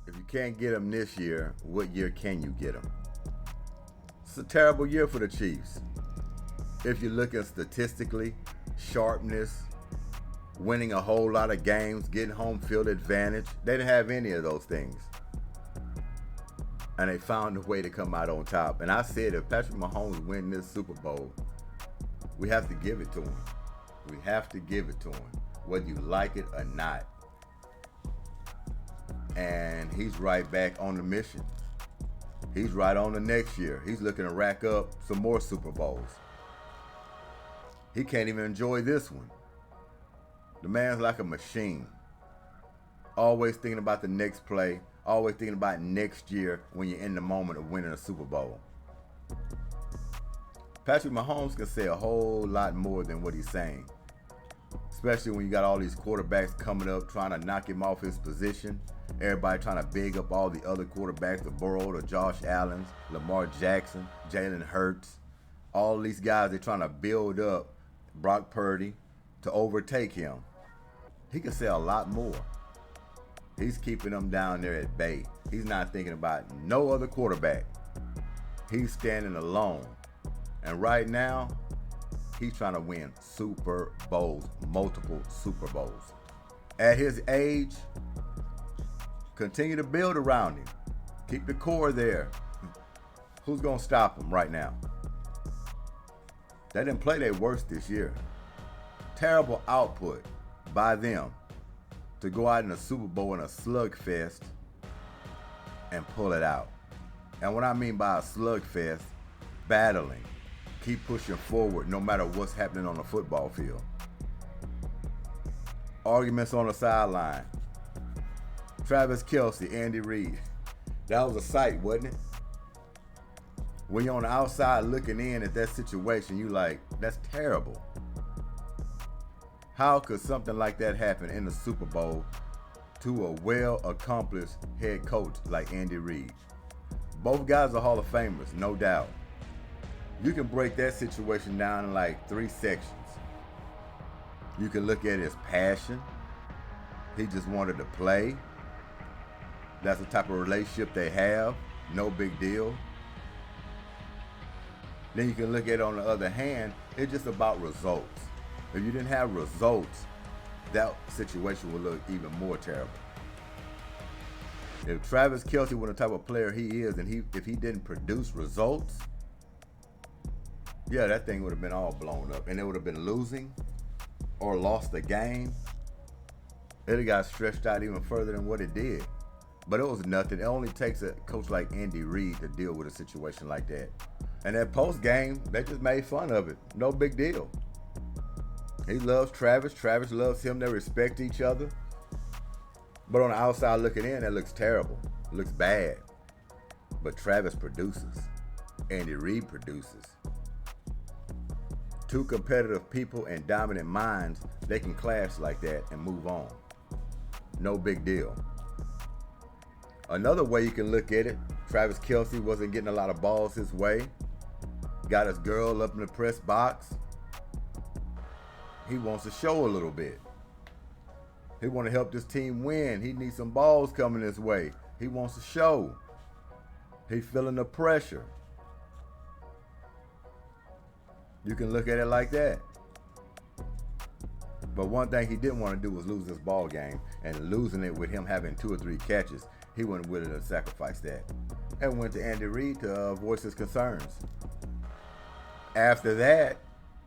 If you can't get him this year, what year can you get him? It's a terrible year for the Chiefs. If you're looking statistically, sharpness, winning a whole lot of games, getting home field advantage, they didn't have any of those things. And they found a way to come out on top. And I said, if Patrick Mahomes wins this Super Bowl, we have to give it to him. We have to give it to him, whether you like it or not. And he's right back on the mission. He's right on the next year. He's looking to rack up some more Super Bowls. He can't even enjoy this one. The man's like a machine. Always thinking about the next play. Always thinking about next year when you're in the moment of winning a Super Bowl. Patrick Mahomes can say a whole lot more than what he's saying. Especially when you got all these quarterbacks coming up trying to knock him off his position. Everybody trying to big up all the other quarterbacks, the Burrow, the Josh Allens, Lamar Jackson, Jalen Hurts. All these guys, they're trying to build up Brock Purdy to overtake him. He can say a lot more. He's keeping them down there at bay. He's not thinking about no other quarterback. He's standing alone. And right now, he's trying to win Super Bowls, multiple Super Bowls. At his age, continue to build around him. Keep the core there. Who's going to stop him right now? They didn't play their worst this year. Terrible output by them to go out in a Super Bowl in a slugfest and pull it out. And what I mean by a slugfest, battling. Keep pushing forward no matter what's happening on the football field. Arguments on the sideline. Travis Kelce, Andy Reid. That was a sight, wasn't it? When you're on the outside looking in at that situation, you like, that's terrible. How could something like that happen in the Super Bowl to a well-accomplished head coach like Andy Reid? Both guys are Hall of Famers, no doubt. You can break that situation down in like 3 sections. You can look at his passion. He just wanted to play. That's the type of relationship they have. No big deal. Then you can look at it on the other hand, it's just about results. If you didn't have results, that situation would look even more terrible. If Travis Kelce was the type of player he is, and if he didn't produce results, yeah, that thing would have been all blown up. And it would have been losing or lost the game. It would have got stretched out even further than what it did. But it was nothing. It only takes a coach like Andy Reid to deal with a situation like that. And that post game, they just made fun of it. No big deal. He loves Travis. Travis loves him. They respect each other. But on the outside looking in, that looks terrible. It looks bad. But Travis produces. Andy Reid produces. Two competitive people and dominant minds, they can clash like that and move on. No big deal. Another way you can look at it, Travis Kelce wasn't getting a lot of balls his way. Got his girl up in the press box. He wants to show a little bit. He wants to help this team win. He needs some balls coming his way. He wants to show. He's feeling the pressure. You can look at it like that. But one thing he didn't want to do was lose this ball game, and losing it with him having 2 or 3 catches, he wasn't willing to sacrifice that. And went to Andy Reid to voice his concerns. After that,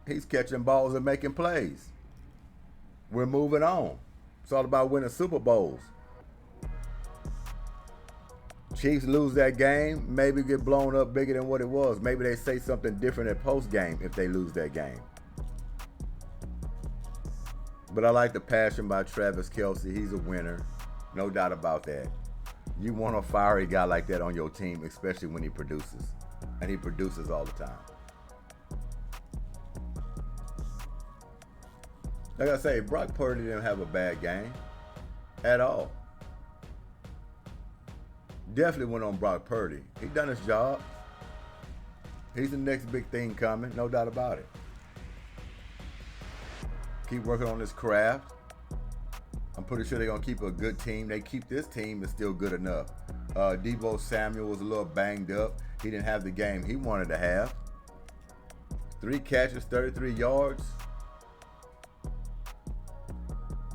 he's catching balls and making plays. We're moving on. It's all about winning Super Bowls. Chiefs lose that game, maybe get blown up bigger than what it was. Maybe they say something different at post-game if they lose that game. But I like the passion by Travis Kelce. He's a winner. No doubt about that. You want a fiery guy like that on your team, especially when he produces. And he produces all the time. Like I say, Brock Purdy didn't have a bad game at all. Definitely went on Brock Purdy. He done his job. He's the next big thing coming, no doubt about it. Keep working on his craft. I'm pretty sure they're going to keep a good team. They keep this team, it's still good enough. Deebo Samuel was a little banged up. He didn't have the game he wanted to have. 3 catches, 33 yards.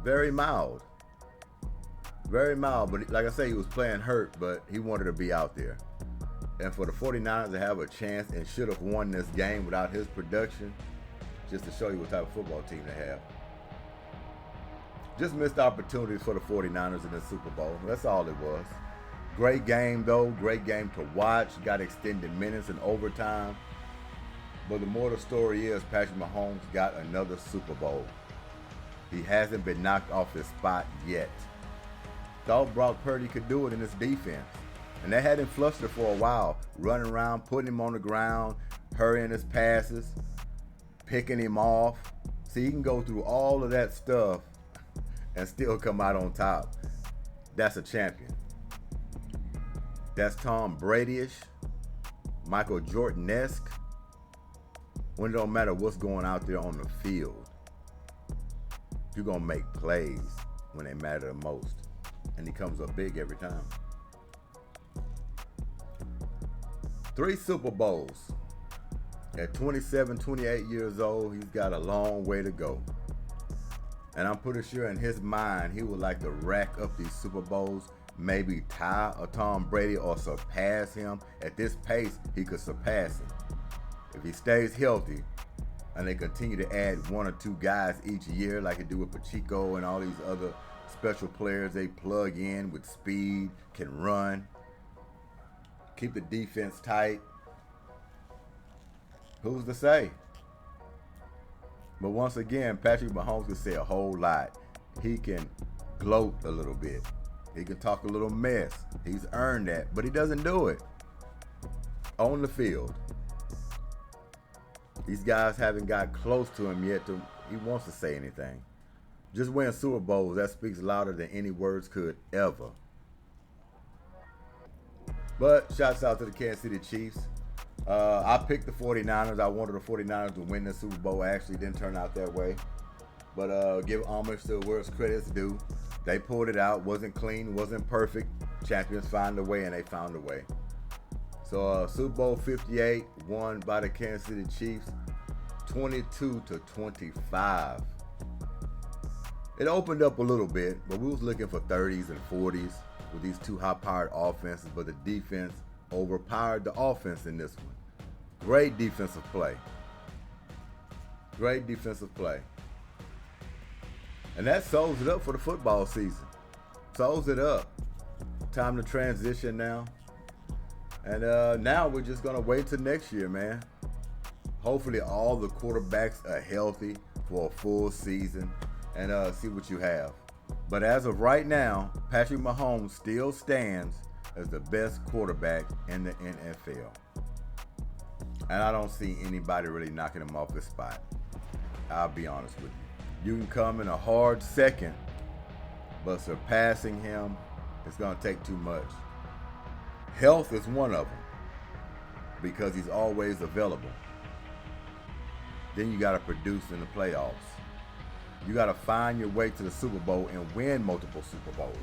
Very mild. Very mild, but like I say, he was playing hurt, but he wanted to be out there. And for the 49ers to have a chance and should have won this game without his production, just to show you what type of football team they have. Just missed opportunities for the 49ers in the Super Bowl. That's all it was. Great game, though. Great game to watch. Got extended minutes and overtime. But the more the story is, Patrick Mahomes got another Super Bowl. He hasn't been knocked off his spot yet. Thought Brock Purdy could do it in his defense. And they had him flustered for a while, running around, putting him on the ground, hurrying his passes, picking him off. See, he can go through all of that stuff and still come out on top. That's a champion. That's Tom Brady-ish, Michael Jordan-esque, when it don't matter what's going out there on the field. You're going to make plays when they matter the most. And he comes up big every time. 3 Super Bowls. At 27, 28 years old, he's got a long way to go. And I'm pretty sure in his mind, he would like to rack up these Super Bowls, maybe tie a Tom Brady or surpass him. At this pace, he could surpass him. If he stays healthy and they continue to add 1 or 2 guys each year like they do with Pacheco and all these other special players they plug in with speed, can run, keep the defense tight, who's to say? But once again, Patrick Mahomes can say a whole lot. He can gloat a little bit. He can talk a little mess. He's earned that, but he doesn't do it on the field. These guys haven't got close to him yet. He wants to say anything. Just winning Super Bowls, that speaks louder than any words could ever. But shouts out to the Kansas City Chiefs. I picked the 49ers. I wanted the 49ers to win the Super Bowl. Actually, didn't turn out that way. But give homage to where its credit's due. They pulled it out. Wasn't clean. Wasn't perfect. Champions find a way, and they found a way. So Super Bowl 58 won by the Kansas City Chiefs, 22-25. It opened up a little bit, but we was looking for 30s and 40s with these 2 high-powered offenses, but the defense overpowered the offense in this one. Great defensive play. Great defensive play. And that sews it up for the football season. Sews it up. Time to transition now. And now we're just going to wait till next year, man. Hopefully all the quarterbacks are healthy for a full season and see what you have. But as of right now, Patrick Mahomes still stands as the best quarterback in the NFL. And I don't see anybody really knocking him off his spot. I'll be honest with you. You can come in a hard second, but surpassing him is going to take too much. Health is one of them because he's always available. Then you got to produce in the playoffs. You got to find your way to the Super Bowl and win multiple Super Bowls.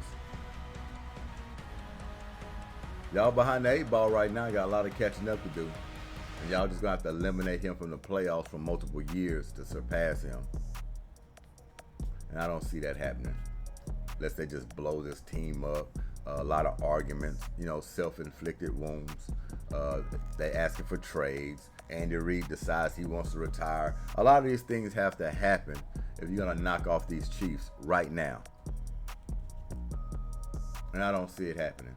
Y'all behind the 8 ball right now, got a lot of catching up to do. And y'all just going to have to eliminate him from the playoffs for multiple years to surpass him. And I don't see that happening. Unless they just blow this team up. A lot of arguments, self-inflicted wounds. They asking for trades. Andy Reid decides he wants to retire. A lot of these things have to happen if you're going to knock off these Chiefs right now. And I don't see it happening.